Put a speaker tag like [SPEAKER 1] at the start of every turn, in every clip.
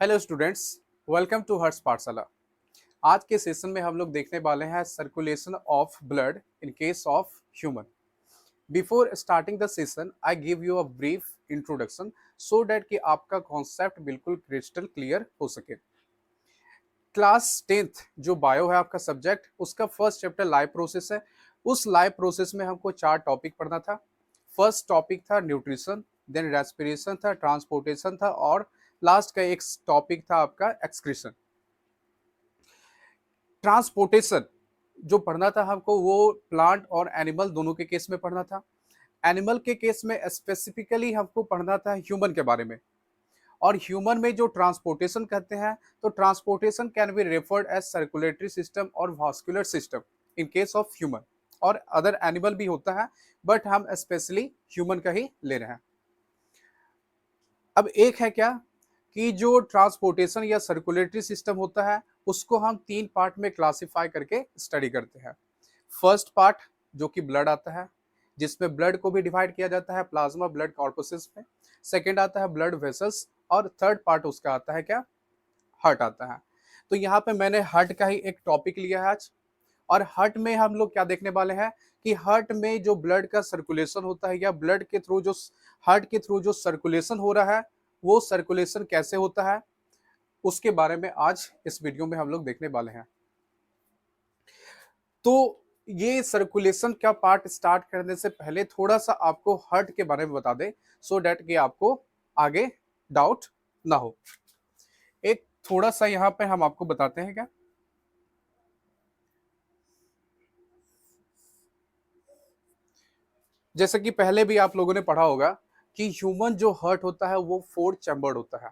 [SPEAKER 1] Hello students, welcome to हर्ष पाठशाला। आज के सेशन में हम लोग देखने वाले हैं circulation of blood in case of human. Before starting the session I give you a brief introduction so that कि आपका कॉन्सेप्ट बिल्कुल क्रिस्टल क्लियर हो सके। क्लास 10th जो बायो है आपका सब्जेक्ट, उसका फर्स्ट चैप्टर लाइव प्रोसेस है। उस लाइव प्रोसेस में हमको 4 टॉपिक पढ़ना था। फर्स्ट टॉपिक था न्यूट्रिशन, देन रेस्पिरेशन था, ट्रांसपोर्टेशन था और लास्ट का एक टॉपिक था आपका एक्सक्रीशन। ट्रांसपोर्टेशन जो पढ़ना था हमको वो प्लांट और एनिमल दोनों के केस में पढ़ना था। एनिमल के केस में स्पेसिफिकली हमको पढ़ना था ह्यूमन के बारे में। और ह्यूमन में जो ट्रांसपोर्टेशन कहते हैं, तो transportation can be referred as circulatory system और vascular system in case of human. और अदर एनिमल भी होता है, बट हम स्पेशली ह्यूमन का ही ले रहे हैं। अब एक है क्या कि जो ट्रांसपोर्टेशन या सर्कुलेटरी सिस्टम होता है उसको हम 3 पार्ट में क्लासिफाई करके स्टडी करते हैं। फर्स्ट पार्ट जो कि ब्लड आता है, जिसमें ब्लड को भी डिवाइड किया जाता है प्लाज्मा ब्लड कॉर्पसेस में। सेकेंड आता है ब्लड वेसल्स और थर्ड पार्ट उसका आता है क्या, हार्ट आता है। तो यहाँ पे मैंने हार्ट का ही एक टॉपिक लिया है आज। और हार्ट में हम लोग क्या देखने वाले हैं कि हार्ट में जो ब्लड का सर्कुलेशन होता है या ब्लड के थ्रू जो हार्ट के थ्रू जो सर्कुलेशन हो रहा है वो सर्कुलेशन कैसे होता है, उसके बारे में आज इस वीडियो में हम लोग देखने वाले हैं। तो ये सर्कुलेशन का पार्ट स्टार्ट करने से पहले थोड़ा सा आपको हार्ट के बारे में बता दें सो डैट कि आपको आगे डाउट ना हो। एक थोड़ा सा यहाँ पे हम आपको बताते हैं क्या। जैसे कि पहले भी आप लोगों ने पढ़ा होगा कि ह्यूमन जो हार्ट होता है वो 4 चैम्बर्ड होता है।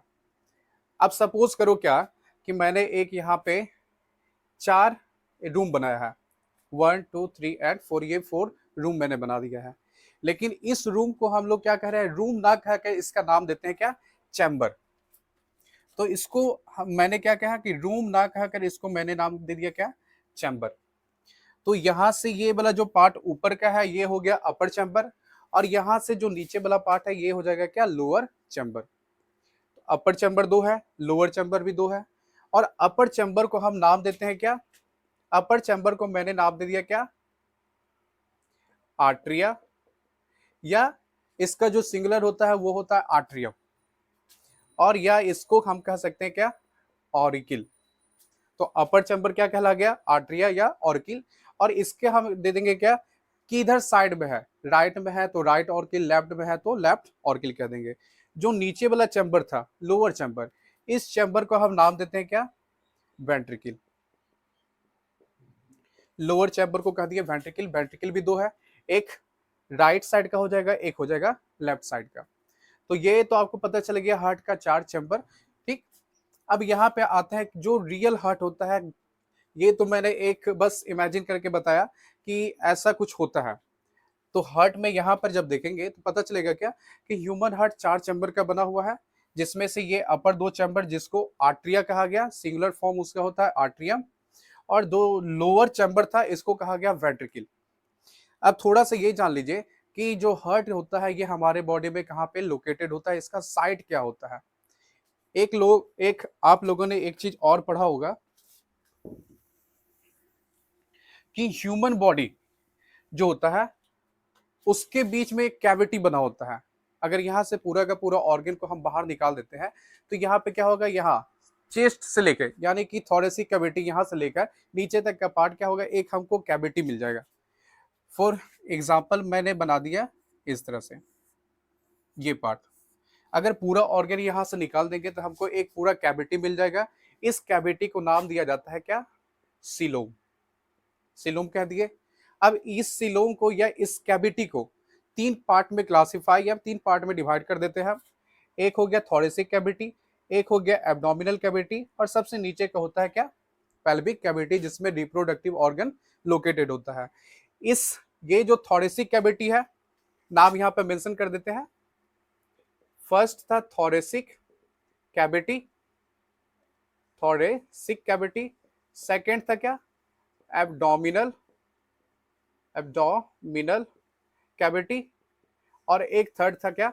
[SPEAKER 1] अब सपोज करो क्या कि मैंने एक यहाँ पे 4 रूम बनाया है, 1 2 3 एंड 4, ये 4 रूम मैंने बना दिया है। लेकिन इस रूम को हम लोग क्या कह रहे हैं, रूम ना कहकर इसका नाम देते हैं क्या, चैम्बर। तो इसको मैंने क्या कहा कि रूम ना कहकर इसको मैंने नाम दे दिया क्या, चैम्बर। तो यहां से ये वाला जो पार्ट ऊपर का है ये हो गया अपर चैम्बर, और यहां से जो नीचे वाला पार्ट है ये हो जाएगा क्या, लोअर चैम्बर। अपर चैम्बर 2 है, लोअर चैम्बर भी 2 है। और अपर चैम्बर को हम नाम देते हैं क्या, अपर चैम्बर को मैंने नाम दे दिया क्या, आर्ट्रिया, या इसका जो सिंगुलर होता है वो होता है आर्ट्रियम, और या इसको हम कह सकते हैं क्या, ऑरिकिल। तो अपर चैम्बर क्या कहला गया, आर्ट्रिया या ऑरिकिल। और इसके हम दे देंगे क्या कि इधर साइड में है, राइट में है तो राइट ऑर्किल, लेफ्ट में है तो लेफ्ट ऑर्किल कह देंगे। जो नीचे वाला चैम्बर था, लोअर चैम्बर, इस चैम्बर को हम नाम देते हैं क्या, वेंट्रिकल। लोअर चैम्बर को कह दिया वेंट्रिकल। वेंट्रिकल भी 2 है, एक राइट साइड का हो जाएगा, एक हो जाएगा लेफ्ट साइड का। तो ये तो आपको पता चल गया हार्ट का 4 चैम्बर। ठीक। अब यहाँ पे आता है जो रियल हार्ट होता है। ये तो मैंने एक बस इमेजिन करके बताया कि ऐसा कुछ होता है। तो हार्ट में यहाँ पर जब देखेंगे तो पता चलेगा क्या कि ह्यूमन हार्ट 4 चैम्बर का बना हुआ है, जिसमें से ये अपर 2 चैम्बर जिसको आर्ट्रिया कहा गया, सिंगुलर फॉर्म उसका होता है आर्ट्रियम, और 2 लोअर चैम्बर था इसको कहा गया वेंट्रिकल। अब थोड़ा सा ये जान लीजिए कि जो हार्ट होता है ये हमारे बॉडी में कहाँ पे लोकेटेड होता है, इसका साइट क्या होता है। एक आप लोगों ने एक चीज और पढ़ा होगा कि ह्यूमन बॉडी जो होता है उसके बीच में एक कैविटी बना होता है। अगर यहाँ से पूरा का पूरा ऑर्गन को हम बाहर निकाल देते हैं तो यहाँ पे क्या होगा, यहाँ चेस्ट से लेकर यानी कि थोरेसिक कैविटी यहाँ से लेकर नीचे तक का पार्ट क्या होगा, एक हमको कैविटी मिल जाएगा। फॉर एग्जाम्पल मैंने बना दिया इस तरह से ये पार्ट। अगर पूरा ऑर्गन यहाँ से निकाल देंगे तो हमको एक पूरा कैविटी मिल जाएगा। इस कैविटी को नाम दिया जाता है क्या, सिलोम। सिलोम कह दिए। अब इस सिलोम को या इस कैविटी को 3 पार्ट में क्लासिफाई या 3 पार्ट में डिवाइड कर देते हैं। एक हो गया थोरेसिक कैविटी, एक हो गया एब्डोमिनल कैविटी, और सबसे नीचे का होता है क्या, पेल्विक कैविटी, जिसमें रिप्रोडक्टिव ऑर्गन लोकेटेड होता है। इस ये जो थोरेसिक कैविटी है, नाम यहाँ पे मेंशन कर देते हैं। फर्स्ट था thoracic cavity, thoracic cavity. Second था क्या, एब्डोमिनल, एब्डोमिनल कैविटी। और एक थर्ड था क्या,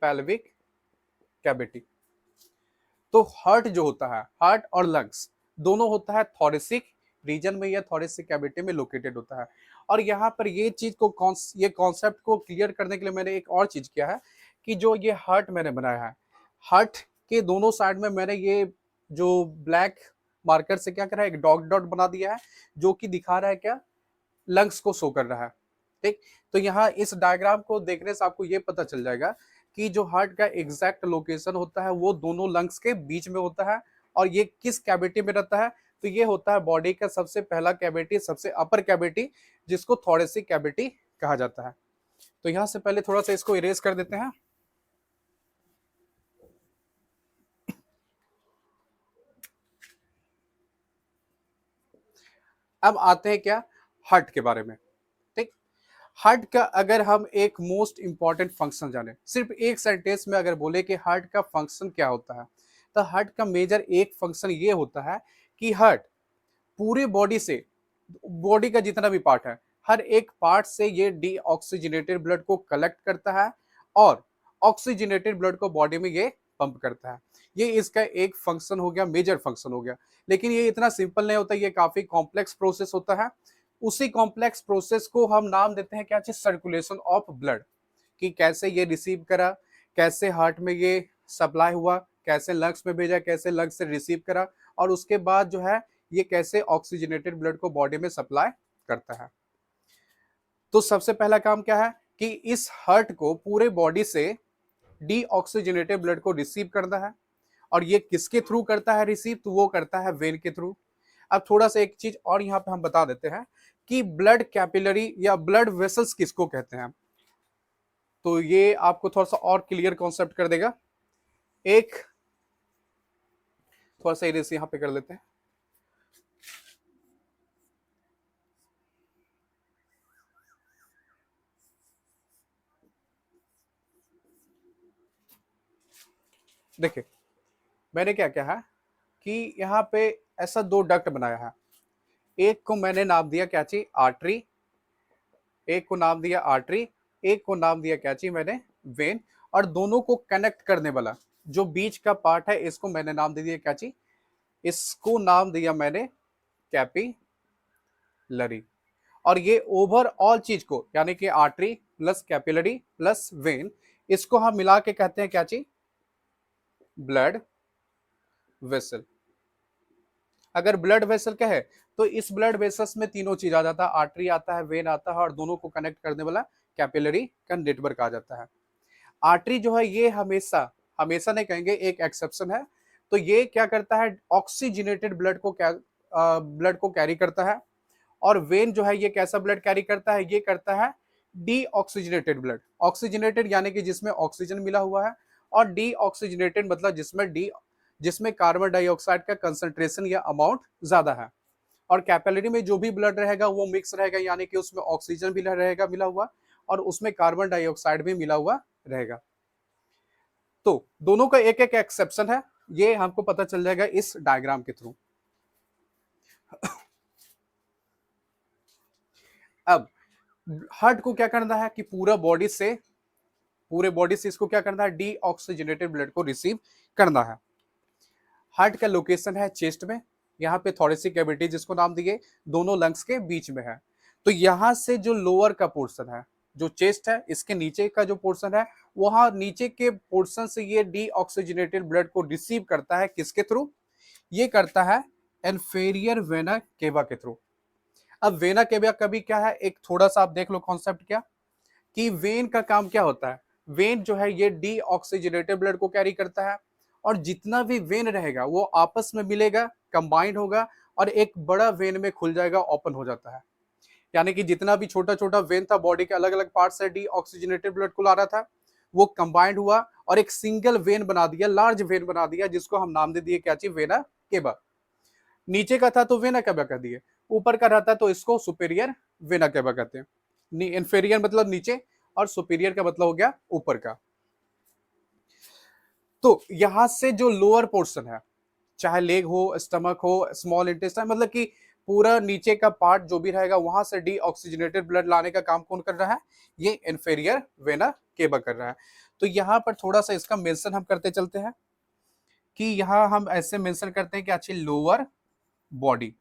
[SPEAKER 1] पेल्विक कैविटी। तो हार्ट जो होता है, हार्ट और लंग्स दोनों होता है थोरेसिक रीजन में या थोरेसिक कैविटी में लोकेटेड होता है। और यहाँ पर ये चीज को ये कॉन्सेप्ट को क्लियर करने के लिए मैंने एक और चीज किया है कि जो ये हार्ट मैंने बनाया है, हार्ट के दोनों साइड में मैंने ये जो ब्लैक मार्कर से क्या करा है, एक डॉट डॉट बना दिया है जो कि दिखा रहा है क्या, लंग्स को शो कर रहा है। ठीक, तो यहाँ इस डायग्राम को देखने से आपको ये पता चल जाएगा कि जो हार्ट का एग्जैक्ट लोकेशन होता है वो दोनों लंग्स के बीच में होता है। और ये किस कैविटी में रहता है, तो ये होता है बॉडी का सबसे पहला कैविटी, सबसे अपर कैविटी, जिसको थोरेसिक कैविटी कहा जाता है। तो यहाँ से पहले थोड़ा सा इसको इरेज कर देते हैं। अब आते हैं क्या, हार्ट के बारे में। ठीक, हार्ट का अगर हम एक मोस्ट इंपॉर्टेंट फंक्शन जाने, सिर्फ एक सेंटेंस में अगर बोले कि हार्ट का फंक्शन क्या होता है, तो हार्ट का मेजर एक फंक्शन ये होता है कि हार्ट पूरे बॉडी से, बॉडी का जितना भी पार्ट है, हर एक पार्ट से ये डीऑक्सीजनेटेड ब्लड को कलेक्ट करता है और ऑक्सीजनेटेड ब्लड को बॉडी में ये पंप करता है। ये इसका एक फंक्शन हो गया, मेजर फंक्शन हो गया। लेकिन ये इतना सिंपल नहीं होता, ये काफी कॉम्प्लेक्स प्रोसेस होता है। उसी कॉम्प्लेक्स प्रोसेस को हम नाम देते हैं क्या चीज, सर्कुलेशन ऑफ ब्लड। कि कैसे ये रिसीव करा, कैसे हार्ट में ये सप्लाई हुआ, कैसे लंग्स में भेजा, कैसे लंग्स से रिसीव करा, और उसके बाद जो है ये कैसे ऑक्सीजनेटेड ब्लड को बॉडी में सप्लाई करता है। तो सबसे पहला काम क्या है कि इस हार्ट को पूरे बॉडी से डीऑक्सीजनेटेड ब्लड को रिसीव करना है। और ये किसके थ्रू करता है रिसीव, तो वो करता है वेन के थ्रू। अब थोड़ा सा एक चीज और यहाँ पे हम बता देते हैं कि ब्लड कैपिलरी या ब्लड वेसल्स किसको कहते हैं, तो ये आपको थोड़ा सा और क्लियर कॉन्सेप्ट कर देगा। एक थोड़ा सा इरेज यहाँ पे कर लेते हैं। देखिए मैंने क्या किया है कि यहाँ पे ऐसा दो डक्ट बनाया है। एक को मैंने नाम दिया क्या चीज, आर्टरी। एक को नाम दिया आर्टरी, एक को नाम दिया क्या चीज मैंने, वेन। और दोनों को कनेक्ट करने वाला जो बीच का पार्ट है, इसको मैंने नाम दे दिया क्या चीज, इसको नाम दिया मैंने कैपिलरी। और ये ओवरऑल चीज को, यानी कि artery plus capillary plus when, इसको हम मिला के कहते हैं क्या चीज, ब्लड वेसल। अगर ब्लड वेसल कहे तो इस ब्लड वेसल्स में तीनों चीज आ जाता है, आर्टरी आता है, वेन आता है, और दोनों को कनेक्ट करने वाला कैपिलरी का नेटवर्क आ जाता है। आर्टरी जो है ये हमेशा, हमेशा नहीं कहेंगे, एक एक्सेप्शन है। तो ये क्या करता है, ऑक्सीजनेटेड ब्लड को कैरी करता है। और वेन जो है ये कैसा ब्लड कैरी करता है, ये करता है डीऑक्सीजनेटेड ब्लड। ऑक्सीजनेटेड यानी कि जिसमें ऑक्सीजन मिला हुआ है, और डीऑक्सीजनेटेड मतलब जिसमें कार्बन डाइऑक्साइड का कंसंट्रेशन या अमाउंट ज्यादा है। और कैपिलरी में जो भी ब्लड रहेगा वो मिक्स रहेगा, यानी कि उसमें ऑक्सीजन भी रहेगा मिला हुआ, और उसमें कार्बन डाइऑक्साइड भी मिला हुआ रहेगा। तो दोनों का एक एक एक्सेप्शन है, ये हमको पता चल जाएगा इस डायग्राम के थ्रू। अब हार्ट को क्या करना है कि पूरे बॉडी से इसको क्या करना है, डीऑक्सीजनेटेड ब्लड को रिसीव करना है। हार्ट का लोकेशन है चेस्ट में, यहाँ पे थोरेसिक कैविटी जिसको नाम दिए, दोनों लंग्स के बीच में है। तो यहाँ से जो लोअर का पोर्शन है, जो चेस्ट है, इसके नीचे का जो पोर्शन है, वहां नीचे के पोर्शन से ये डीऑक्सीजनेटेड ब्लड को रिसीव करता है किसके थ्रू, ये करता है इन्फीरियर वेना केवा के थ्रू। अब वेना केवा का भी क्या है, एक थोड़ा सा आप देख लो कॉन्सेप्ट क्या, कि वेन का काम क्या होता है, वेन जो है ये डीऑक्सीजनेटेड ब्लड को कैरी करता है, और जितना भी वेन रहेगा वो आपस में मिलेगा, कंबाइंड होगा, और एक बड़ा वेन में खुल जाएगा, ओपन हो जाता है। यानी कि जितना भी छोटा छोटा वेन था बॉडी के अलग अलग पार्ट से डीऑक्सीजनेटेड ब्लड को ला रहा था, वो कंबाइंड हुआ और एक सिंगल वेन बना दिया, लार्ज वेन बना दिया, जिसको हम नाम दे दिए क्या चीज, वेना केवा। नीचे का था तो वेना केवा कर दिए, ऊपर का रहता तो इसको सुपेरियर वेना केवा कहते हैं। इंफेरियर मतलब नीचे, और सुपीरियर का मतलब हो गया ऊपर का। तो यहां से जो लोअर पोर्शन है, चाहे लेग हो, स्टमक हो, स्मॉल इंटेस्टाइन, मतलब कि पूरा नीचे का पार्ट जो भी रहेगा, वहां से डीऑक्सीजनेटेड ब्लड लाने का काम कौन कर रहा है, ये इन्फेरियर वेना केवा कर रहा है। तो यहां पर थोड़ा सा इसका मेंशन हम करते चलते हैं कि यहां हम ऐसे मेंशन करते हैं कि अच्छी लोअर बॉडी,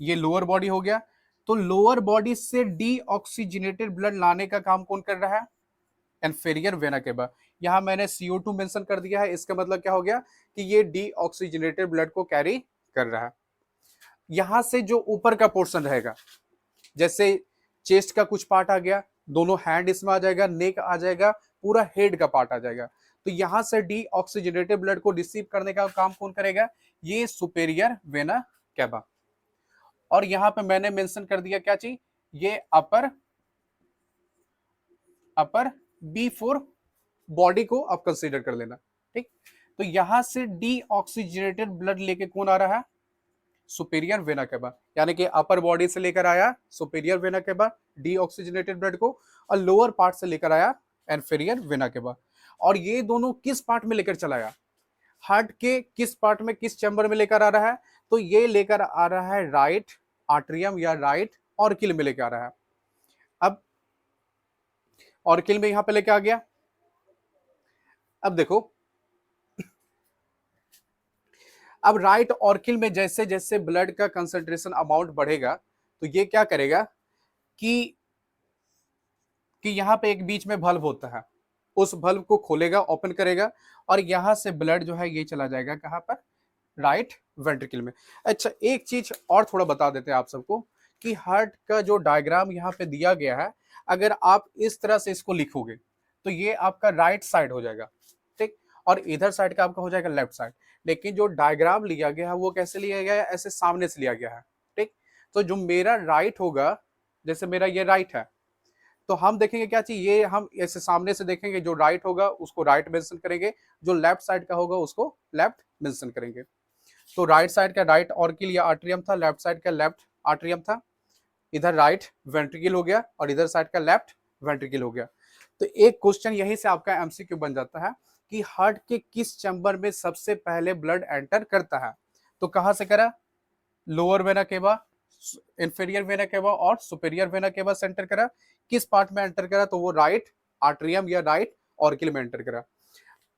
[SPEAKER 1] ये लोअर बॉडी हो गया। तो लोअर बॉडी से डीऑक्सीजनेटेड ब्लड लाने का काम कौन कर रहा है? Inferior vena cava. यहां मैंने CO2 मेंशन कर दिया है, इसका मतलब क्या हो गया कि ये डीऑक्सीजनेटेड ब्लड को कैरी कर रहा है। यहां से जो ऊपर का पोर्शन रहेगा, जैसे चेस्ट का कुछ पार्ट आ गया, दोनों हैंड इसमें आ जाएगा, नेक आ जाएगा, पूरा हेड का पार्ट आ जाएगा। तो यहां से डीऑक्सीजनेटेड ब्लड को रिसीव करने का काम कौन करेगा? ये सुपेरियर वेना केवा। और यहां पे मैंने मेंशन कर दिया क्या चीज, ये अपर अपर B4 बॉडी को आप कंसीडर कर लेना। ठीक, तो यहां से डीऑक्सीजनेटेड ब्लड लेके कौन आ रहा है? Superior vena cava. यानी कि अपर बॉडी से लेकर आया superior vena cava deoxygenated blood को, और लोअर पार्ट से लेकर आया इंफीरियर वेना केवा। और ये दोनों किस पार्ट में लेकर चला आया? हार्ट के किस पार्ट में, किस चैम्बर में लेकर आ रहा है? तो ये लेकर आ रहा है राइट आर्ट्रियम या राइट ऑर्किल में लेकर आ रहा है। अब ऑर्किल में यहां पे लेके आ गया। अब देखो, अब राइट ऑर्किल में जैसे जैसे ब्लड का कंसंट्रेशन अमाउंट बढ़ेगा, तो ये क्या करेगा कि यहां पे एक बीच में बल्ब होता है, उस बल्ब को खोलेगा, ओपन करेगा, और यहां से ब्लड जो है ये चला जाएगा कहां पर? राइट वेंट्रिकल में। अच्छा, एक चीज और थोड़ा बता देते हैं आप सबको कि हार्ट का जो डायग्राम यहाँ पे दिया गया है, अगर आप इस तरह से इसको लिखोगे तो ये आपका राइट साइड हो जाएगा, ठीक, और इधर साइड का आपका हो जाएगा लेफ्ट साइड। लेकिन जो डायग्राम लिया गया है वो कैसे लिया गया है? ऐसे सामने से लिया गया है। ठीक, तो जो मेरा राइट होगा, जैसे मेरा ये राइट है, तो हम देखेंगे क्या चीज, ये हम ऐसे सामने से देखेंगे, जो राइट होगा उसको राइट मेंशन करेंगे, जो लेफ्ट साइड का होगा उसको लेफ्ट मेंशन करेंगे। तो राइट साइड का राइट ऑर्किल या आर्ट्रियम था, लेफ्ट साइड का लेफ्ट आर्ट्रियम था, इधर राइट वेंट्रिकल हो गया, और इधर साइड का लेफ्ट वेंट्रिकल हो गया। तो एक क्वेश्चन यहीं से आपका MCQ बन जाता है कि हार्ट के किस चैम्बर में सबसे पहले ब्लड एंटर करता है? तो कहां से करा? Lower vena cava, inferior vena cava और सुपेरियर वेना केवा से एंटर करा। किस पार्ट में एंटर करा? तो वो राइट आर्ट्रियम या राइट ऑर्किल में एंटर करा।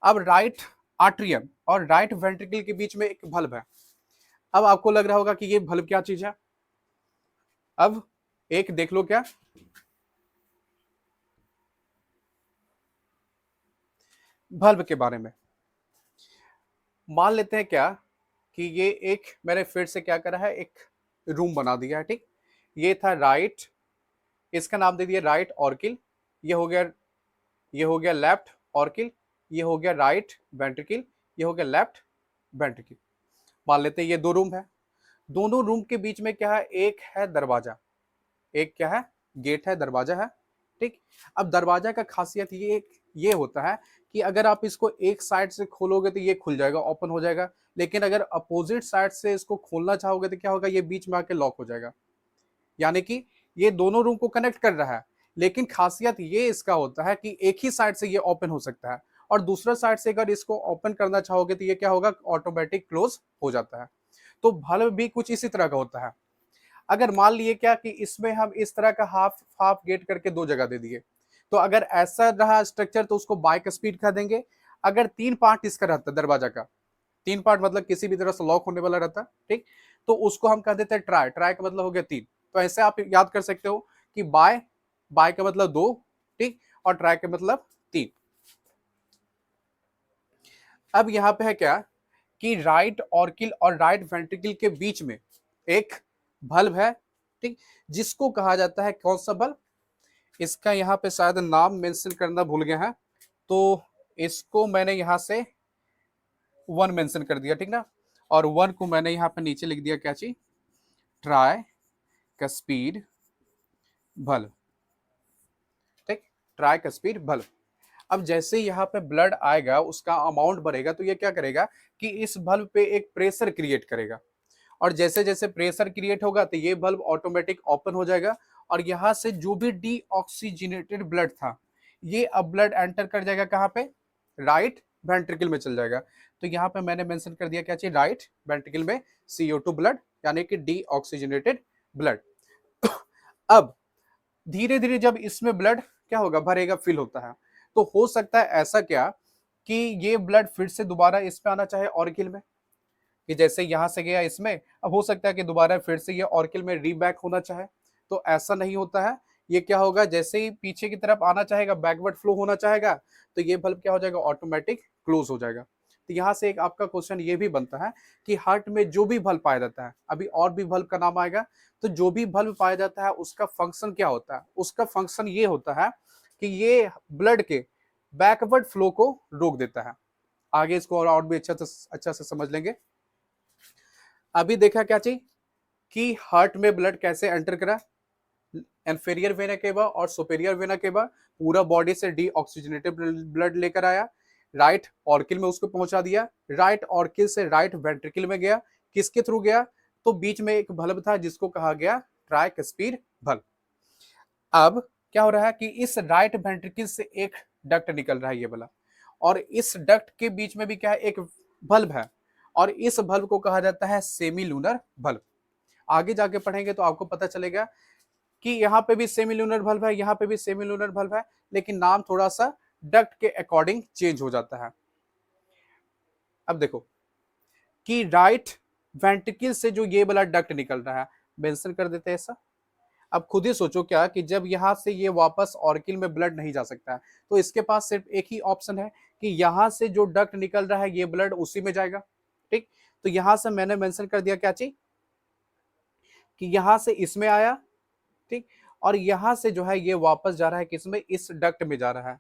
[SPEAKER 1] अब राइट आर्ट्रियम और राइट वेंट्रिकल के बीच में एक बल्ब है। अब आपको लग रहा होगा कि ये बल्ब क्या चीज है? अब एक देख लो, क्या बल्ब के बारे में मान लेते हैं क्या कि ये एक, मैंने फिर से क्या करा है, एक रूम बना दिया है। ठीक, ये था राइट, इसका नाम दे दिया राइट ऑर्किल, ये हो गया, ये हो गया लेफ्ट ऑर्किल, ये हो गया राइट वेंट्रिकल, ये हो गया लेफ्ट वेंट्रिकल। मान लेते हैं ये दो रूम है, दोनों रूम के बीच में क्या है? एक है दरवाजा, एक क्या है? गेट है, दरवाजा है। ठीक, अब दरवाजा का खासियत ये होता है कि अगर आप इसको एक साइड से खोलोगे तो ये खुल जाएगा, ओपन हो जाएगा, लेकिन अगर अपोजिट साइड से इसको खोलना चाहोगे तो क्या होगा? ये बीच में आके लॉक हो जाएगा। यानी कि ये दोनों रूम को कनेक्ट कर रहा है, लेकिन खासियत ये इसका होता है कि एक ही साइड से ये ओपन हो सकता है, और दूसरा साइड से अगर इसको ओपन करना चाहोगे तो ये क्या होगा? ऑटोमेटिक क्लोज हो जाता है। तो बल्ब भी कुछ इसी तरह का होता है। अगर मान लिए क्या कि इसमें हम इस तरह का हाफ हाफ गेट करके दो जगह दे दिए, तो अगर ऐसा रहा स्ट्रक्चर तो उसको बाइक स्पीड कह देंगे। अगर तीन पार्ट इसका रहता है दरवाजा का, तीन पार्ट मतलब किसी भी तरह से लॉक होने वाला रहता है, ठीक, तो उसको हम कह देते हैं ट्राई। ट्राई का मतलब हो गया तीन। तो ऐसे आप याद कर सकते हो कि बाय, बाय का मतलब दो, ठीक, और ट्राई का मतलब तीन। अब यहां पे है क्या कि राइट ऑर्किल और राइट वेंट्रिकल के बीच में एक बल्ब है, ठीक, जिसको कहा जाता है कौन सा बल्ब? इसका यहाँ पे शायद नाम मेंशन करना भूल गया है, तो इसको मैंने यहाँ से 1 मेंशन कर दिया, ठीक ना, और 1 को मैंने यहाँ पे नीचे लिख दिया क्या चीज? ट्राई का स्पीड बल्ब, ठीक, ट्राई का स्पीड बल्ब। अब जैसे यहाँ पे ब्लड आएगा, उसका अमाउंट बढ़ेगा, तो ये क्या करेगा कि इस बल्ब पे एक प्रेशर क्रिएट करेगा, और जैसे जैसे प्रेशर क्रिएट होगा तो ये बल्ब ऑटोमेटिक ओपन हो जाएगा, और यहाँ से जो भी डीऑक्सीजनेटेड ब्लड था ये अब ब्लड एंटर कर जाएगा कहाँ पे? राइट वेंट्रिकल में चल जाएगा। तो यहाँ पे मैंने मेंशन कर दिया क्या चीज? राइट वेंट्रिकल में CO2 ब्लड, यानी कि डीऑक्सीजनेटेड ब्लड। अब धीरे धीरे जब इसमें ब्लड क्या होगा? भरेगा, फिल होता है। तो हो सकता है ऐसा क्या कि ये ब्लड फिर से दोबारा इस पे आना चाहे ऑर्किल में, कि जैसे यहाँ से गया इसमें, अब हो सकता है कि दोबारा फिर से ये ऑर्किल में रीबैक होना चाहे, तो ऐसा नहीं होता है। ये क्या होगा, जैसे ही पीछे की तरफ आना चाहेगा, बैकवर्ड फ्लो होना चाहेगा, तो ये बल्ब क्या हो जाएगा, ऑटोमेटिक क्लोज हो जाएगा। तो यहाँ से एक आपका क्वेश्चन ये भी बनता है कि हार्ट में जो भी बल्ब पाया जाता है, अभी और भी बल्ब का नाम आएगा, तो जो भी बल्ब पाया जाता है उसका फंक्शन क्या होता है, उसका फंक्शन ये होता है कि ये ब्लड के बैकवर्ड फ्लो को रोक देता है। आगे इसको और भी अच्छा से समझ लेंगे। अभी देखा क्या चाहिए कि हार्ट में ब्लड कैसे एंटर करा, इंफीरियर वेना केवा और सुपेरियर वेना केवा, पूरा बॉडी से डीऑक्सीजनेटेड ब्लड लेकर आया, राइट ऑर्किल में उसको पहुंचा दिया, राइट ऑर्किल से राइट वेंट्रिकल में गया, किसके थ्रू गया, तो बीच में एक बल्ब था जिसको कहा गया ट्राइकस्पीड बल्ब। अब क्या हो रहा है कि इस राइट वेंट्रिकल से एक डक्ट निकल रहा है ये वाला, और इस डक्ट के बीच में भी क्या है, एक बल्ब है, और इस बल्ब को कहा जाता है सेमी लूनर बल्ब। आगे जाके पढ़ेंगे तो आपको पता चलेगा कि यहाँ पे भी सेमी लूनर बल्ब है, यहाँ पे भी सेमी लूनर बल्ब है, लेकिन नाम थोड़ा सा डक्ट के अकॉर्डिंग चेंज हो जाता है। अब देखो कि राइट वेंट्रिकल से जो ये वाला डक्ट निकल रहा है, मेंशन कर देते हैं ऐसा। अब खुद ही सोचो क्या कि जब यहां से ये वापस ऑर्किल में ब्लड नहीं जा सकता है, तो इसके पास सिर्फ एक ही ऑप्शन है कि यहां से जो डक्ट निकल रहा है ये ब्लड उसी में जाएगा। ठीक, तो यहां से मैंने मेंशन कर दिया क्या चीज, कि यहां से इसमें आया, ठीक, और यहां से जो है ये वापस जा रहा है किसमें, इस डक्ट में जा रहा है,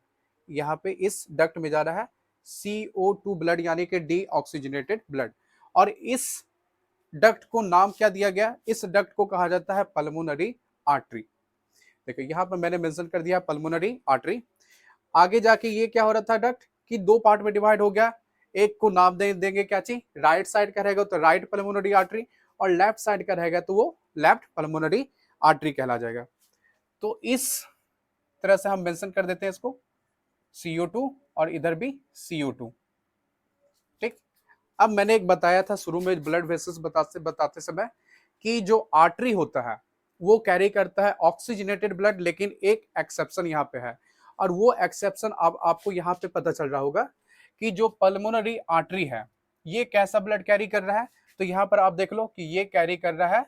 [SPEAKER 1] यहाँ पे इस डक्ट में जा रहा है CO2 ब्लड, यानी कि डीऑक्सीजनेटेड ब्लड। और इस डक्ट को नाम क्या दिया गया, इस डक्ट को कहा जाता है पल्मोनरी आर्टरी। देखो यहाँ पर मैंने मेंशन कर दिया पल्मोनरी आर्टरी। आगे जाके ये क्या हो रहा था डक्ट, कि दो पार्ट में डिवाइड हो गया, एक को नाम देंगे क्या चीज, राइट साइड का रहेगा तो राइट पल्मोनरी आर्टरी, और लेफ्ट साइड का रहेगा तो वो लेफ्ट पल्मोनरी आर्टरी कहला जाएगा। तो इस तरह से हम मेंशन कर देते हैं इसको CO2, और इधर भी CO2। ठीक, अब मैंने एक बताया था शुरू में ब्लड वेसल्स बताते समय कि जो आर्टरी होता है वो कैरी करता है ऑक्सीजनेटेड ब्लड, लेकिन एक एक्सेप्शन यहाँ पे है, और वो एक्सेप्शन अब आपको यहाँ पे पता चल रहा होगा कि जो पल्मोनरी आर्टरी है ये कैसा ब्लड कैरी कर रहा है, तो यहाँ पर आप देख लो कि ये कैरी कर रहा है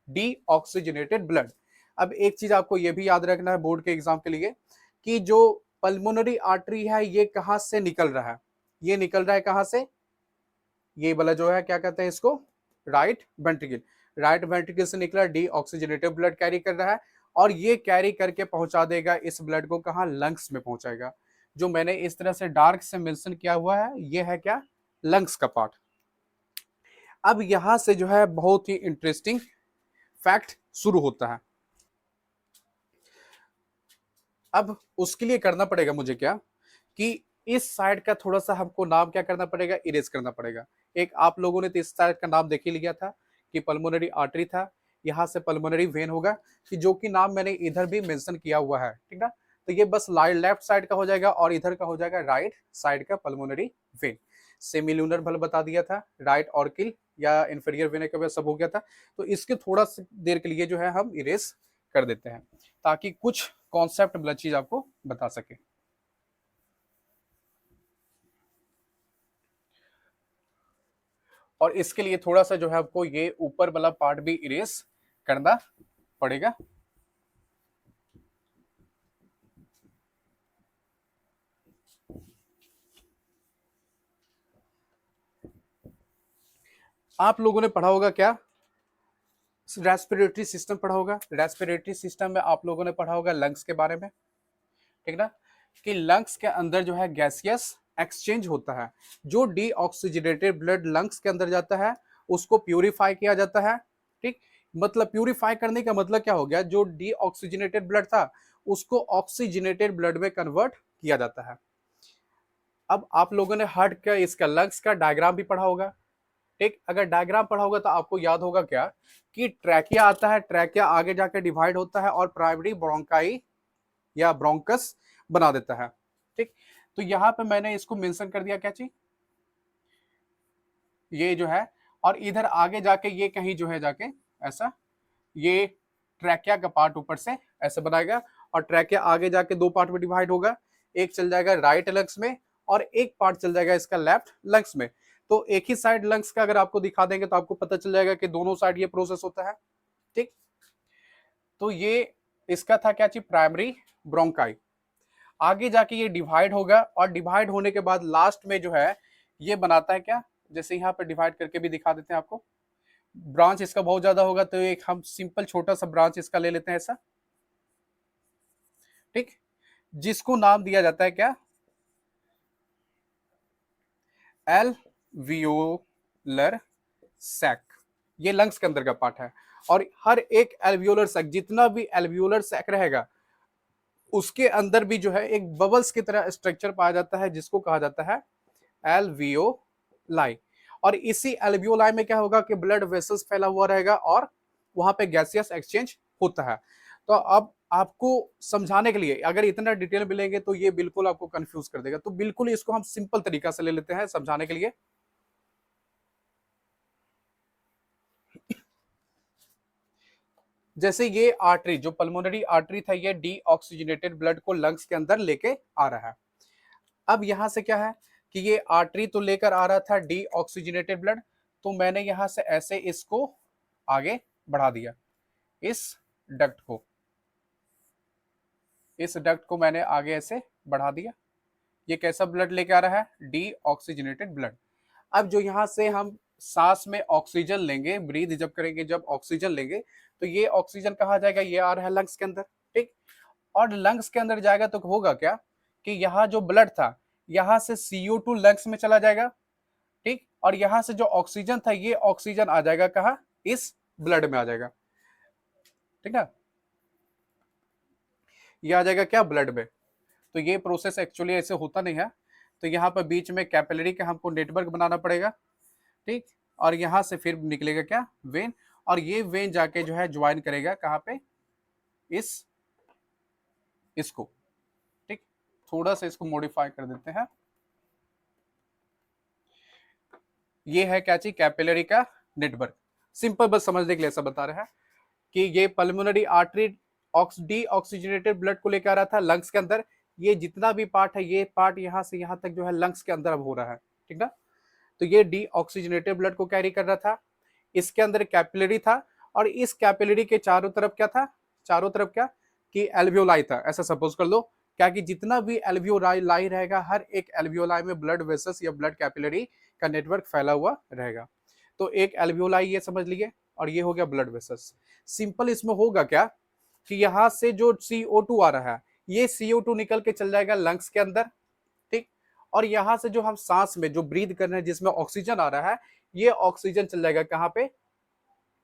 [SPEAKER 1] डीऑक्सीजनेटेड ब्लड। अब एक चीज आपको ये भी याद रखना है बोर्ड के एग्जाम के लिए, कि जो पल्मोनरी आर्टरी है ये कहाँ से निकल रहा है, ये निकल रहा है कहाँ से, ये वाला जो है क्या कहते हैं इसको, राइट वेंट्रिकल, राइट वेंट्रिकल से निकला डीऑक्सीजनेटेड ब्लड कैरी कर रहा है, और ये कैरी करके पहुंचा देगा इस ब्लड को कहाँ, लंग्स में पहुंचाएगा। जो मैंने इस तरह से डार्क से मेंशन किया हुआ है ये है क्या, लंग्स का पार्ट। अब यहां से जो है बहुत ही इंटरेस्टिंग फैक्ट शुरू होता है। अब उसके लिए करना पड़ेगा मुझे क्या, कि इस साइड का थोड़ा सा हमको नाम क्या करना पड़ेगा, इरेज करना पड़ेगा। एक आप लोगों ने तो इस साइड का नाम देख ही लिया था कि पल्मोनरी आर्टरी था, यहाँ से पल्मोनरी वेन होगा, कि जो कि नाम मैंने इधर भी मेंशन किया हुआ है, ठीक ना। तो ये बस लेफ्ट साइड का हो जाएगा, और इधर का हो जाएगा राइट साइड का पल्मोनरी वेन। सेमिलूनर बल बता दिया था, राइट ऑर्किल या इंफीरियर वेन का सब हो गया था। तो इसके थोड़ा सी देर के लिए जो है हम इरेज कर देते हैं, ताकि कुछ कॉन्सेप्ट वाला चीज आपको बता सके। और इसके लिए थोड़ा सा जो है आपको ये ऊपर वाला पार्ट भी इरेज करना पड़ेगा। आप लोगों ने पढ़ा होगा क्या, रेस्पिरेटरी सिस्टम पढ़ा होगा। रेस्पिरेटरी सिस्टम में आप लोगों ने पढ़ा होगा लंग्स के बारे में, ठीक ना, कि लंग्स के अंदर जो है गैसियस एक्सचेंज होता है। जो डीऑक्सीजनेटेड ब्लड लंग्स के अंदर जाता है उसको प्यूरिफाई किया जाता है। ठीक, मतलब प्यूरिफाई करने का मतलब क्या हो गया, जो डीऑक्सीजनेटेड ब्लड था उसको ऑक्सीजनेटेड ब्लड में कन्वर्ट किया जाता है। अब आप लोगों ने हार्ट का इसका लंग्स का डायग्राम भी पढ़ा होगा। ठीक, अगर डायग्राम पढ़ा होगा तो आपको याद होगा क्या, कि ट्रैकिया आता है, ट्रैकिया आगे जाकर डिवाइड होता है और प्राइमरी ब्रोंकाई या ब्रोंकस बना देता है। ठीक, तो यहां पे मैंने इसको मेंशन कर दिया क्या चीज, ये जो है, और इधर आगे जाके ये कहीं जो है जाके ऐसा ये ट्रैकिया का पार्ट ऊपर से ऐसे बनाएगा, और ट्रैकिया आगे जाके दो पार्ट में डिवाइड होगा, एक चल जाएगा राइट लंग्स में और एक पार्ट चल जाएगा इसका लेफ्ट लंग्स में। तो एक ही साइड लंग्स का अगर आपको दिखा देंगे तो आपको पता चल जाएगा कि दोनों साइड ये प्रोसेस होता है। ठीक, तो ये इसका था क्या चीज, प्राइमरी ब्रोंकाई। आगे जाके ये डिवाइड होगा और डिवाइड होने के बाद लास्ट में जो है ये बनाता है क्या, जैसे यहाँ पे डिवाइड करके भी दिखा देते हैं आपको। ब्रांच इसका बहुत ज्यादा होगा तो एक हम सिंपल छोटा सा ब्रांच इसका ले लेते हैं ऐसा। ठीक, जिसको नाम दिया जाता है क्या, एल्वियोलर सैक। ये लंग्स के अंदर का पार्ट है और हर एक एल्वियोलर सैक, जितना भी एल्वियोलर सैक रहेगा उसके अंदर भी जो है एक बबल्स की तरह स्ट्रक्चर पाया जाता है जिसको कहा जाता है एल्वियोलाई। और इसी एल्वियोलाई में क्या होगा कि ब्लड वेसल्स फैला हुआ रहेगा और वहां पे गैसियस एक्सचेंज होता है। तो अब आपको समझाने के लिए अगर इतना डिटेल मिलेंगे तो ये बिल्कुल आपको कंफ्यूज कर देगा, तो बिल्कुल इसको हम सिंपल तरीका से ले लेते हैं समझाने के लिए। जैसे ये आर्टरी, जो पल्मोनरी आर्टरी था, ये डीऑक्सीजनेटेड ब्लड को लंग्स के अंदर लेके आ रहा है। अब यहां से क्या है कि ये आर्टरी तो लेकर आ रहा था डीऑक्सीजनेटेड ब्लड, तो मैंने यहां से ऐसे इसको आगे बढ़ा दिया, इस डक्ट को, इस डक्ट को मैंने आगे ऐसे बढ़ा दिया। ये कैसा ब्लड लेके आ रहा है, डीऑक्सीजनेटेड ब्लड। अब जो यहां से हम सांस में ऑक्सीजन लेंगे, ब्रीथ जब करेंगे, जब ऑक्सीजन लेंगे तो ये ऑक्सीजन कहाँ जाएगा, ये आ रहा है लंग्स के अंदर। ठीक, और लंग्स के अंदर जाएगा तो होगा क्या कि यहाँ जो ब्लड था यहाँ से CO2 लंग्स में चला जाएगा। ठीक, और यहाँ से जो ऑक्सीजन था ये ऑक्सीजन आ जाएगा कहाँ, इस ब्लड में आ जाएगा। ठीक है, ये आ जाएगा क्या, ब्लड में। तो ये प्रोसेस एक्चुअली ऐसे होता नहीं है, तो यहाँ पर बीच में कैपिलरी का हमको नेटवर्क बनाना पड़ेगा। ठीक, और यहाँ से फिर निकलेगा क्या, वेन, और ये वेन जाके जो है ज्वाइन करेगा कहाँ पे, इसको। ठीक, थोड़ा सा इसको मॉडिफाई कर देते हैं। ये है क्या चीज, कैपिलरी का नेटवर्क। सिंपल बस समझने के लिए ऐसा बता रहा है कि ये पल्मोनरी आर्टरी डीऑक्सीजनेटेड ब्लड को लेकर आ रहा था लंग्स के अंदर। ये जितना भी पार्ट है, ये पार्ट यहाँ से यहाँ तक जो है लंग्स के अंदर अब हो रहा है। ठीक ना, तो ये डीऑक्सीजनेटेड ब्लड को कैरी कर रहा था, इसके अंदर कैपिलरी था, और इस कैपिलरी के चारों तरफ क्या था, चारों तरफ क्या कि एल्वियोलाई था, ऐसा सपोज कर लो क्या कि जितना भी एल्वियोलाई रहेगा हर एक एल्वियोलाई में ब्लड वेसल्स या ब्लड कैपिलरी का नेटवर्क फैला हुआ रहेगा। तो एक एल्वियोलाई ये समझ लिए, और ये हो गया ब्लड वेसल्स। सिंपल इसमें होगा क्या कि यहाँ से जो CO2 आ रहा है ये CO2 निकल के चल जाएगा लंग्स के अंदर। ठीक, और यहाँ से जो हम सांस में जो ब्रीथ कर रहे हैं जिसमें ऑक्सीजन आ रहा है, ये ऑक्सीजन चल जाएगा कहाँ पे,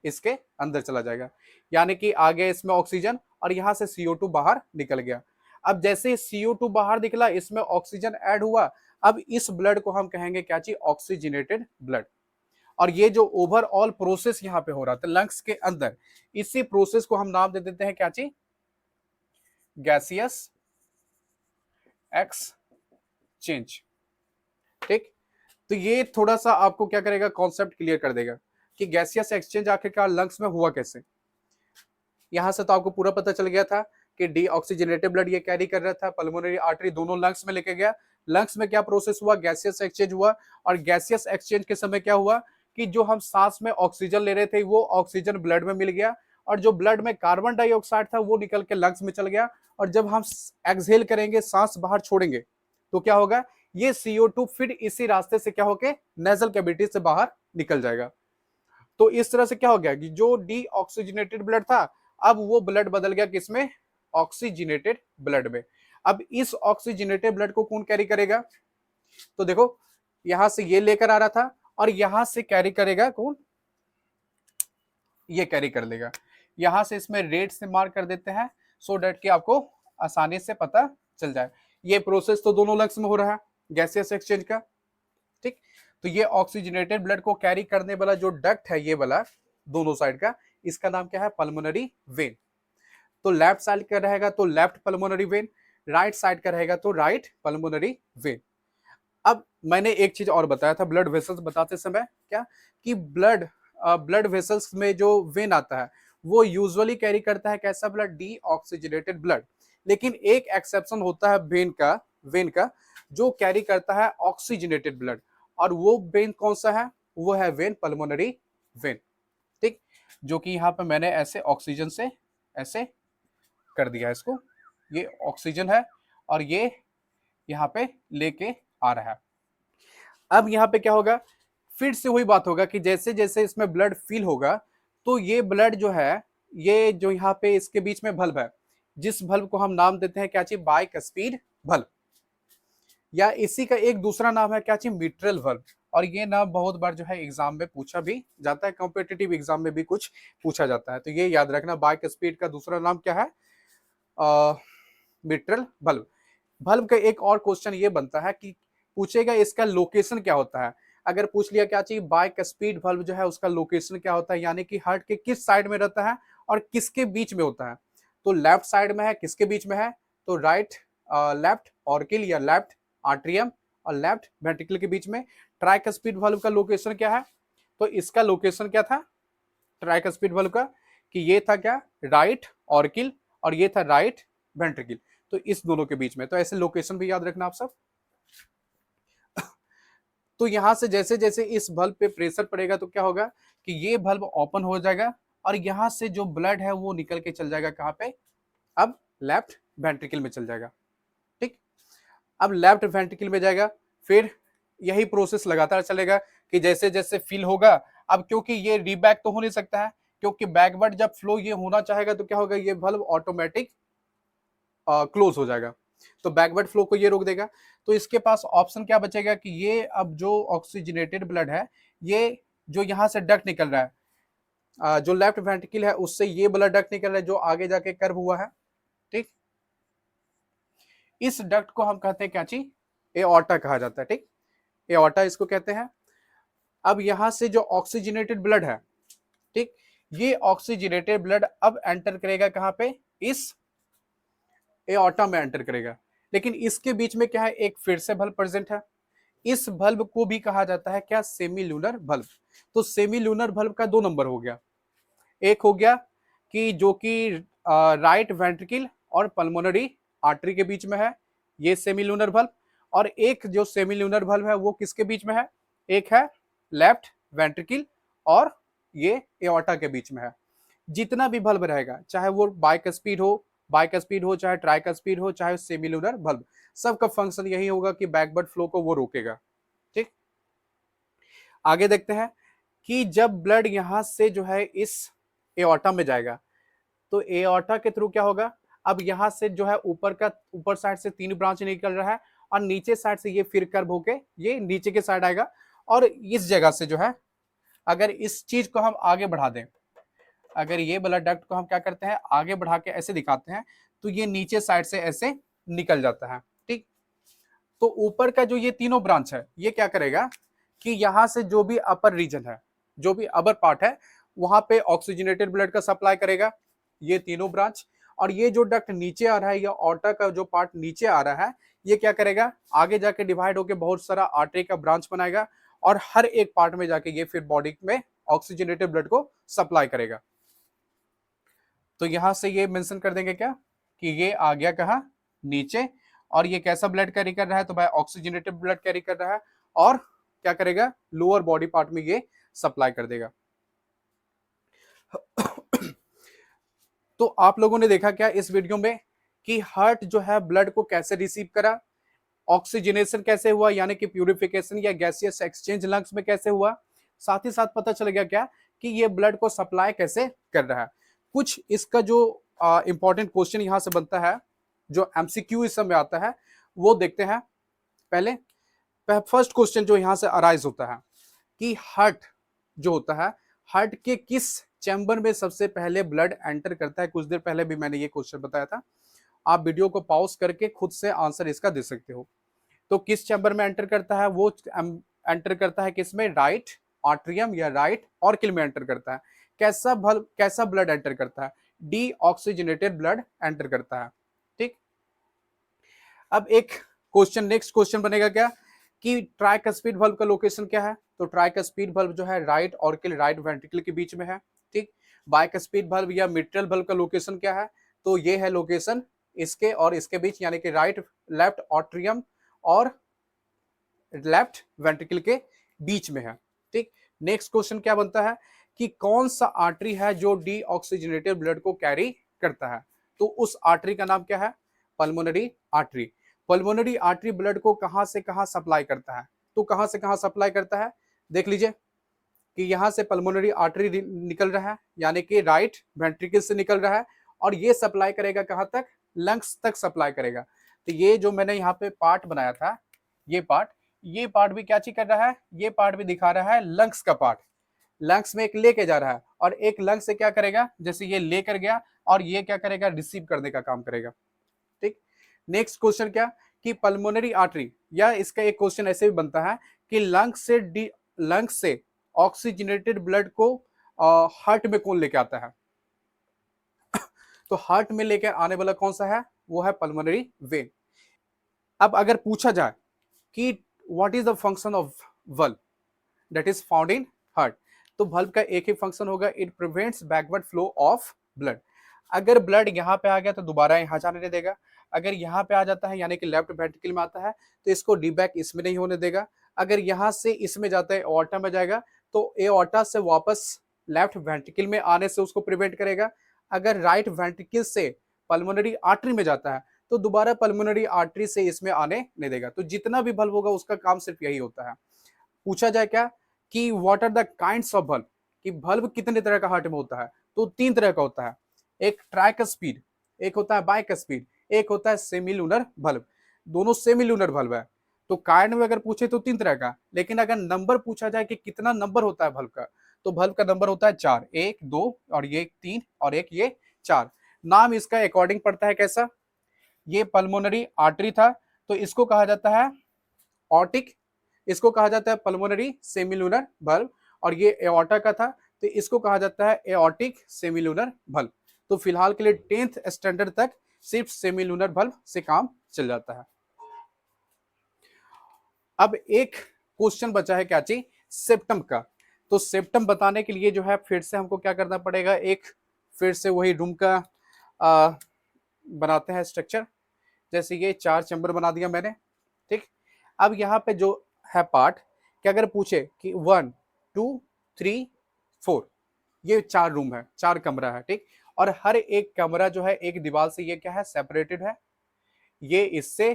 [SPEAKER 1] इसके अंदर चला जाएगा। यानी कि आ गया इसमें ऑक्सीजन और यहाँ से CO2 बाहर निकल गया। अब जैसे CO2 बाहर निकला, इसमें ऑक्सीजन ऐड हुआ, अब इस ब्लड को हम कहेंगे क्या चीज, ऑक्सीजनेटेड ब्लड। और ये जो ओवरऑल प्रोसेस यहाँ पे हो रहा था लंग्स के अंदर, इसी प्रोसेस को हम नाम दे देते हैं क्या चीज, गैसियस एक्सचेंज। ठीक, तो ये थोड़ा सा आपको क्या करेगा, कॉन्सेप्ट क्लियर कर देगा कि गैसियस एक्सचेंज आखिरकार लंग्स में हुआ कैसे। यहां से तो आपको पूरा पता चल गया था कि डीऑक्सीजनेटेड ब्लड ये कैरी कर रहा था, पल्मोनरी आर्टरी दोनों लंग्स में लेके गया, लंग्स में क्या प्रोसेस हुआ, गैसियस एक्सचेंज हुआ। और गैसियस एक्सचेंज के समय क्या हुआ कि जो हम सांस में ऑक्सीजन ले रहे थे वो ऑक्सीजन ब्लड में मिल गया, और जो ब्लड में कार्बन डाइऑक्साइड था वो निकल के लंग्स में चल गया। और जब हम एक्सहेल करेंगे, सांस बाहर छोड़ेंगे, तो क्या होगा, ये CO2 फिर इसी रास्ते से क्या होके नेजल कैविटी से बाहर निकल जाएगा। तो इस तरह से क्या हो गया कि जो डीऑक्सीजनेटेड ब्लड था अब वो ब्लड बदल गया किसमें, ऑक्सीजनेटेड ब्लड में। अब इस ऑक्सीजनेटेड ब्लड को कौन कैरी करेगा, तो देखो यहां से ये लेकर आ रहा था और यहां से कैरी करेगा कौन, ये कैरी कर लेगा। यहां से इसमें रेड से मार्क कर देते हैं सो डेट कि आपको आसानी से पता चल जाए। ये प्रोसेस तो दोनों लंग्स में हो रहा है गैसियस एक्सचेंज का। ठीक, तो ये ऑक्सीजनेटेड ब्लड को कैरी करने वाला जो डक्ट है ये वाला दोनों साइड का, इसका नाम क्या है, पल्मोनरी वेन। तो लेफ्ट साइड का रहेगा तो left pulmonary vein, right side का रहेगा तो राइट पल्मोनरी वेन। अब मैंने एक चीज और बताया था ब्लड वेसल्स बताते समय क्या कि ब्लड वेसल्स में जो वेन आता है वो यूजुअली कैरी करता है कैसा ब्लड, डीऑक्सीजनेटेड ब्लड। लेकिन एक एक्सेप्शन होता है वेन का, जो कैरी करता है ऑक्सीजनेटेड ब्लड, और वो वेन कौन सा है, वो है वेन पल्मोनरी वेन। ठीक, जो कि यहाँ पे मैंने ऐसे ऑक्सीजन से ऐसे कर दिया इसको, ये ऑक्सीजन है और ये यहाँ पे लेके आ रहा है। अब यहाँ पे क्या होगा, फिर से वही बात होगा कि जैसे जैसे इसमें ब्लड फिल होगा तो ये ब्लड जो है, ये जो यहाँ पे इसके बीच में बल्ब है, जिस बल्ब को हम नाम देते हैं क्या चीज, बाइकस्पीड बल्ब, या इसी का एक दूसरा नाम है क्या चीज, मिट्रल बल्ब। और ये नाम बहुत बार जो है एग्जाम में पूछा भी जाता है, कॉम्पिटिटिव एग्जाम में भी कुछ पूछा जाता है, तो ये याद रखना, बाइकस्पीड का दूसरा नाम क्या है, मिट्रल बल्ब। बल्ब का एक और क्वेश्चन ये बनता है कि पूछेगा इसका लोकेशन क्या होता है। अगर पूछ लिया क्या चाहिए, बाइकस्पीड बल्ब जो है उसका लोकेशन क्या होता है, यानी कि हार्ट के किस साइड में रहता है और किसके बीच में होता है। तो लेफ्ट साइड में है, किसके बीच में है, तो राइट लेफ्ट ऑर्किल या लेफ्ट आर्ट्रियम और लेफ्ट वेंट्रिकल के बीच में। ट्राइकस्पीड बल्ब का लोकेशन क्या है, तो इसका लोकेशन क्या था ट्राइकस्पीड बल्ब का, कि ये था क्या, राइट ऑर्किल और ये था राइट वेंट्रिकल, तो इस दोनों के बीच में। तो ऐसे लोकेशन भी याद रखना आप सब। तो यहां से जैसे जैसे इस बल्ब पे प्रेशर पड़ेगा तो क्या होगा कि ये बल्ब ओपन हो जाएगा और यहां से जो ब्लड है वो निकल के चल जाएगा कहां पे, अब लेफ्ट वेंट्रिकल में चल जाएगा। ठीक, अब लेफ्ट वेंट्रिकल में जाएगा, फिर यही प्रोसेस लगातार चलेगा कि जैसे जैसे फिल होगा, अब क्योंकि ये रीबैक तो हो नहीं सकता है, क्योंकि बैकवर्ड जब फ्लो ये होना चाहेगा तो क्या होगा, ये बल्ब ऑटोमेटिक क्लोज हो जाएगा, तो बैकवर्ड फ्लो को ये रोक देगा। तो इसके पास ऑप्शन क्या बचेगा कि ये अब जो ऑक्सीजनेटेड ब्लड है, ये जो यहाँ से डक्ट निकल रहा है, जो लेफ्ट वेंट्रिकल है उससे ये ब्लड डक्ट निकल रहा है जो आगे जाके कर्व हुआ है। ठीक, इस डक्ट को हम कहते हैं क्या चीज, एओर्टा कहा जाता है। ठीक, एओर्टा इसको कहते हैं। अब यहां से जो ऑक्सीजनेटेड ब्लड है, ठीक, ये ऑक्सीजनेटेड ब्लड अब एंटर करेगा कहां पे, इस एओर्टा में एंटर करेगा। लेकिन इसके बीच में क्या है, एक फिर से बल्ब प्रेजेंट है, इस बल्ब को भी कहा जाता है क्या, सेमी लूनर बल्ब। तो सेमी लूनर बल्ब का दो नंबर हो गया, एक हो गया कि जो कि राइट वेंट्रिकल और पल्मोनरी आर्टरी के बीच में है, ये सेमी लूनर बल्ब। और एक जो सेमी लूनर बल्ब है वो किसके बीच में है, एक है लेफ्ट वेंट्रिकल और ये एओर्टा के बीच में है। जितना भी बल्ब रहेगा, चाहे वो बाइकस्पीड हो चाहे ट्राइकस्पीड हो चाहे सेमिलुनर बल्ब, सबका फंक्शन यही होगा कि बैकवर्ड फ्लो को वो रोकेगा। ठीक, आगे देखते हैं कि जब ब्लड यहां से जो है इस एओर्टा में जाएगा तो एओर्टा के थ्रू क्या होगा, अब यहां से जो है ऊपर साइड से 3 ब्रांच निकल रहा है और नीचे साइड से ये फिर कर्व होके ये नीचे के साइड आएगा। और इस जगह से जो है, अगर इस चीज को हम आगे बढ़ा दें, अगर ये ब्लड डक्ट को हम क्या करते हैं आगे बढ़ा के ऐसे दिखाते हैं, तो ये नीचे साइड से ऐसे निकल जाता है। ठीक, तो ऊपर का जो ये तीनों ब्रांच है ये क्या करेगा कि यहां से जो भी अपर रीजन है, जो भी अपर पार्ट है, वहां पे ऑक्सीजनेटेड ब्लड का सप्लाई करेगा, ये तीनों ब्रांच। और ये जो डक्ट नीचे आ रहा है या ऑर्टा का जो पार्ट नीचे आ रहा है, ये क्या करेगा, आगे जाके डिवाइड होकर बहुत सारा आर्टरी का ब्रांच बनाएगा और हर एक पार्ट में जाके ये फिर बॉडी में ऑक्सीजनेटेड ब्लड को सप्लाई करेगा। तो यहां से ये मेंशन कर देंगे क्या कि ये आ गया कहा, नीचे, और ये कैसा ब्लड कैरी कर रहा है, तो भाई ऑक्सीजनेटेड ब्लड कैरी कर रहा है और क्या करेगा, लोअर बॉडी पार्ट में ये सप्लाई कर देगा। तो आप लोगों ने देखा क्या इस वीडियो में कि हार्ट जो है ब्लड को कैसे रिसीव करा, ऑक्सीजनेशन कैसे हुआ, यानी कि प्यूरिफिकेशन या गैसियस एक्सचेंज लंग्स में कैसे हुआ, साथ ही साथ पता चल गया क्या कि ये ब्लड को सप्लाई कैसे कर रहा है। कुछ इसका जो इंपॉर्टेंट क्वेश्चन यहां से बनता है, जो एमसीक्यू इस समय आता है, वो देखते हैं। पहले फर्स्ट क्वेश्चन जो यहां से अराइज होता है कि हार्ट जो होता है, हार्ट के किस चैम्बर में सबसे पहले ब्लड एंटर करता है। कुछ देर पहले भी मैंने ये क्वेश्चन बताया था, आप वीडियो को पॉज करके खुद से आंसर इसका दे सकते हो। तो किस चैम्बर में एंटर करता है, वो एंटर करता है किसमें, राइट आर्ट्रियम या राइट ऑर्किल में एंटर करता है। कैसा ब्लड एंटर करता है, डी ऑक्सीजनेटेड ब्लड एंटर करता है। ठीक, अब एक क्वेश्चन, नेक्स्ट क्वेश्चन बनेगा क्या कि ट्राइकस्पीड बल्ब का लोकेशन क्या है, तो ट्राइकस्पीड बल्ब जो है राइट ऑर्किल राइट वेंट्रिकल के बीच में है। ठीक, बाइकस्पीड बल्ब या मिट्रल बल्ब का लोकेशन क्या है, तो ये है लोकेशन इसके और इसके बीच, यानी कि राइट लेफ्ट ऑट्रियम और लेफ्ट वेंट्रिकल के बीच में है। ठीक, नेक्स्ट क्वेश्चन क्या बनता है कि कौन सा आर्टरी है जो डीऑक्सीजनेटेड ब्लड को कैरी करता है? तो उस आर्टरी का नाम क्या है? Pulmonary artery. Pulmonary artery blood को कहां से कहां सप्लाई करता है? तो कहां से कहां सप्लाई करता है? देख लीजिए कि यहां से पल्मोनरी आर्टरी निकल रहा है, यानी कि राइट वेंट्रिकल से निकल रहा है, और ये सप्लाई करेगा कहां तक? लंग्स तक सप्लाई करेगा। तो ये जो मैंने यहाँ पे पार्ट बनाया था, ये पार्ट भी क्या चीज कर रहा है? ये पार्ट भी दिखा रहा है लंग्स का पार्ट। लंग्स में एक लेके जा रहा है, और एक लंग्स से क्या करेगा? जैसे ये लेकर गया, और ये क्या करेगा? रिसीव करने का काम करेगा। ठीक, नेक्स्ट क्वेश्चन क्या कि पल्मोनरी आर्टरी, या इसका एक क्वेश्चन ऐसे भी बनता है कि लंग्स से ऑक्सीजनेटेड ब्लड को हार्ट में कौन लेके आता है? तो हार्ट में लेकर आने वाला कौन सा है? वो है पल्मोनरी वेन। अब अगर पूछा जाए कि what is the function of valve that is found in heart, तो वल्व का एक ही फंक्शन होगा, it prevents backward flow of blood. अगर ब्लड यहाँ पे आ गया तो दोबारा यहाँ जाने नहीं देगा। अगर यहाँ पे आ जाता है, यानी कि लेफ्ट वेंट्रिकल में आता है, तो इसको डीबैक इसमें नहीं होने देगा। अगर यहाँ से इसमें जाता है, एओर्टा में जाएगा, तो एओर्टा से वापस लेफ्ट वेंट्रिकल में आने से उसको प्रिवेंट करेगा। अगर राइट वेंट्रिकल से पल्मोनरी आर्टरी में जाता है, तो दोबारा पल्मोनरी आर्टरी से इसमें आने नहीं देगा। तो जितना भी बल्ब होगा उसका काम सिर्फ यही होता है। पूछा जाए क्या कि what are the kinds of bulb, कि बल्ब कितने तरह का हार्ट में होता है? तो 3 तरह का होता है। एक ट्राइकस्पीड, एक होता है बाइकस्पीड, एक होता है सेमीलूनर बल्ब। दोनों सेमीलूनर बल्ब है। तो काइंड में अगर पूछे तो 3 तरह का, लेकिन अगर नंबर पूछा जाए कि कितना नंबर होता है बल्ब का, तो बल्ब का नंबर होता है 4, 1 2 और ये 3 और एक ये 4। नाम इसका अकॉर्डिंग पड़ता है कैसा? ये पल्मोनरी आर्टरी था, तो इसको कहा जाता है ऑर्टिक, इसको कहा जाता है पल्मोनरी सेमीलूनर बल्ब, और ये एओर्टा का था, तो इसको कहा जाता है एओर्टिक सेमीलूनर बल्ब। तो फिलहाल के लिए 10th स्टैंडर्ड तक सिर्फ सेमीलूनर बल्ब से काम चल जाता है। अब एक क्वेश्चन बचा है क्या चीज? सेप्टम का। तो सेप्टम बताने के लिए जो है फिर से हमको क्या करना पड़ेगा, एक फिर से वही रूम का बनाते हैं स्ट्रक्चर। जैसे ये 4 चैम्बर बना दिया मैंने। ठीक, अब यहाँ पे जो है पार्ट, कि अगर पूछे कि 1 2 3 4, ये 4 रूम है, 4 कमरा है। ठीक, और हर एक कमरा जो है एक दीवार से ये क्या है? सेपरेटेड है। ये इससे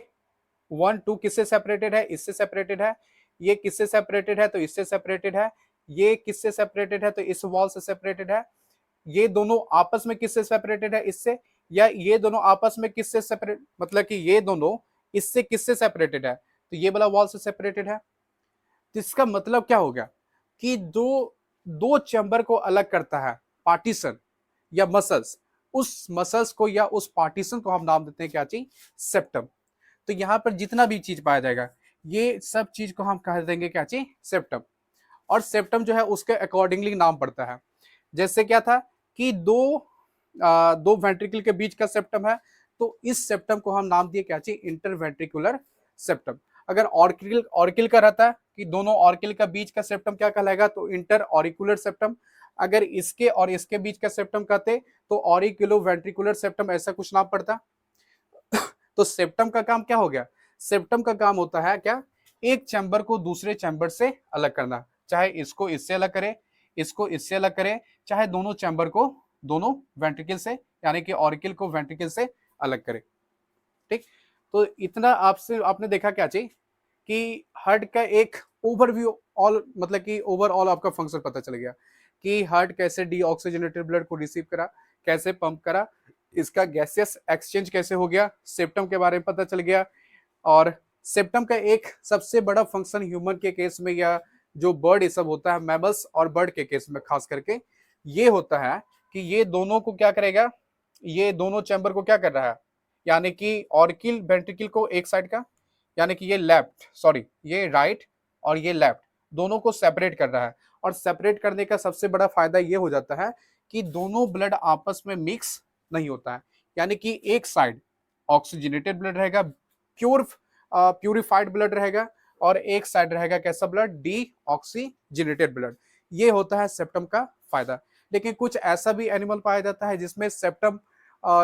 [SPEAKER 1] 1 2 किससे सेपरेटेड है? इससे सेपरेटेड है। ये किससे सेपरेटेड है? तो इससे सेपरेटेड है। ये किससे सेपरेटेड है? तो इस वॉल से सेपरेटेड है। ये दोनों आपस में किससे सेपरेटेड है? इससे। या ये दोनों आपस में किससे सेपरेट, मतलब कि ये दोनों इससे किससे सेपरेटेड है? तो ये वाला वॉल से सेपरेटेड है। तो इसका मतलब क्या हो गया कि दो दो चैम्बर को अलग करता है पार्टीशन या मसल्स, उस मसल्स को या उस पार्टीशन को हम नाम देते हैं क्या चीज? सेप्टम। तो यहाँ पर जितना भी चीज पाया जाएगा, ये सब चीज को हम कह देंगे क्या चीज? सेप्टम। और सेप्टम जो है उसके अकॉर्डिंगली नाम पड़ता है। जैसे क्या था कि दो वेंट्रिकल के बीच का सेप्टम है, तो इस सेप्टम को हम नाम दिए क्या चाहिए? Interventricular septum. अगर ऑर्किल ऑर्किल का रहता है कि दोनों ऑर्किल का बीच का सेप्टम क्या कहलाएगा? तो इंटर ऑरिकुलर सेप्टम। अगर इसके और इसके बीच का सेप्टम कहते तो ऑरिकुलो वेंट्रिकुलर सेप्टम, ऐसा कुछ नाम पड़ता। तो सेप्टम का काम क्या हो गया? सेप्टम का काम होता है क्या? एक चैम्बर को दूसरे चैम्बर से अलग करना, चाहे इसको इससे अलग करे, इसको इससे अलग करे, चाहे दोनों चैम्बर को दोनों वेंट्रिकल से, यानी कि ऑरिकल को वेंट्रिकल से अलग करे। ठीक, तो इतना आपसे आपने देखा क्या चाहिए कि हार्ट का एक ओवरव्यू, ऑल मतलब कि ओवरऑल आपका फंक्शन पता चल गया कि हार्ट कैसे डीऑक्सीजनेटेड ब्लड को रिसीव करा, कैसे पंप करा, इसका गैसियस एक्सचेंज कैसे हो गया, सेप्टम के बारे में पता चल गया। और सेप्टम का एक सबसे बड़ा फंक्शन ह्यूमन के केस में, या जो बर्ड ये सब होता है, मैमल्स और बर्ड के केस में खास करके ये होता है कि ये दोनों को क्या करेगा? ये दोनों चैम्बर को क्या कर रहा है? यानी कि ऑर्किल वेंट्रिकल को एक साइड का, यानी कि ये लेफ्ट, सॉरी ये राइट और ये लेफ्ट, दोनों को सेपरेट कर रहा है। और सेपरेट करने का सबसे बड़ा फायदा ये हो जाता है कि दोनों ब्लड आपस में मिक्स नहीं होता है। यानी कि एक साइड ऑक्सीजनेटेड ब्लड रहेगा, प्यूरिफाइड ब्लड रहेगा, और एक साइड रहेगा कैसा ब्लड? D oxygenated blood. ये होता है सेप्टम का फायदा। लेकिन कुछ ऐसा भी एनिमल पाया जाता है जिसमें सेप्टम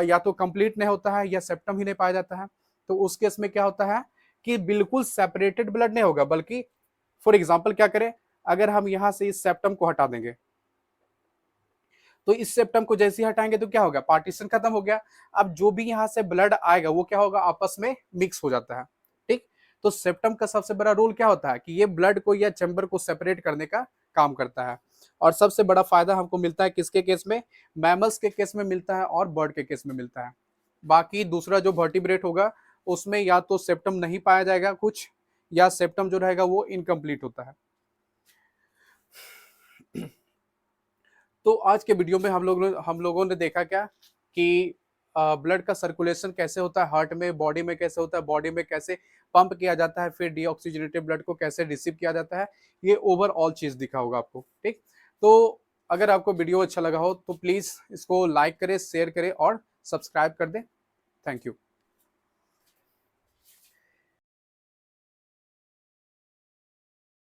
[SPEAKER 1] या तो कंप्लीट नहीं होता है या सेप्टम ही नहीं पाया जाता है। तो उस केस में क्या होता है कि बिल्कुल सेपरेटेड ब्लड नहीं होगा, बल्कि फॉर एग्जाम्पल क्या करें, अगर हम यहां से इस सेप्टम को हटा देंगे, तो इस सेप्टम को जैसे ही हटाएंगे तो क्या होगा, पार्टीशन खत्म हो गया। अब जो भी यहां से ब्लड आएगा वो क्या होगा, आपस में मिक्स हो जाता है। ठीक, तो सेप्टम का सबसे बड़ा रोल क्या होता है कि ये ब्लड को या चैम्बर को सेपरेट करने का काम करता है। और सबसे बड़ा फायदा हमको मिलता है किसके केस में, मैमल्स के केस में मिलता है और बर्ड के केस में मिलता है। बाकी दूसरा जो वर्टिब्रेट होगा उसमें या तो सेप्टम नहीं पाया जाएगा कुछ, या सेप्टम जो रहेगा वो इनकम्प्लीट होता है। तो आज के वीडियो में हम लोगों ने देखा क्या कि ब्लड का सर्कुलेशन कैसे होता है हार्ट में, बॉडी में कैसे होता है, बॉडी में कैसे पंप किया जाता है, फिर डीऑक्सीजनेटेड ब्लड को कैसे रिसीव किया जाता है, ये ओवरऑल चीज दिखा होगा आपको। ठीक, तो अगर आपको वीडियो अच्छा लगा हो तो प्लीज इसको लाइक करें, शेयर करें और सब्सक्राइब कर दें। Thank you.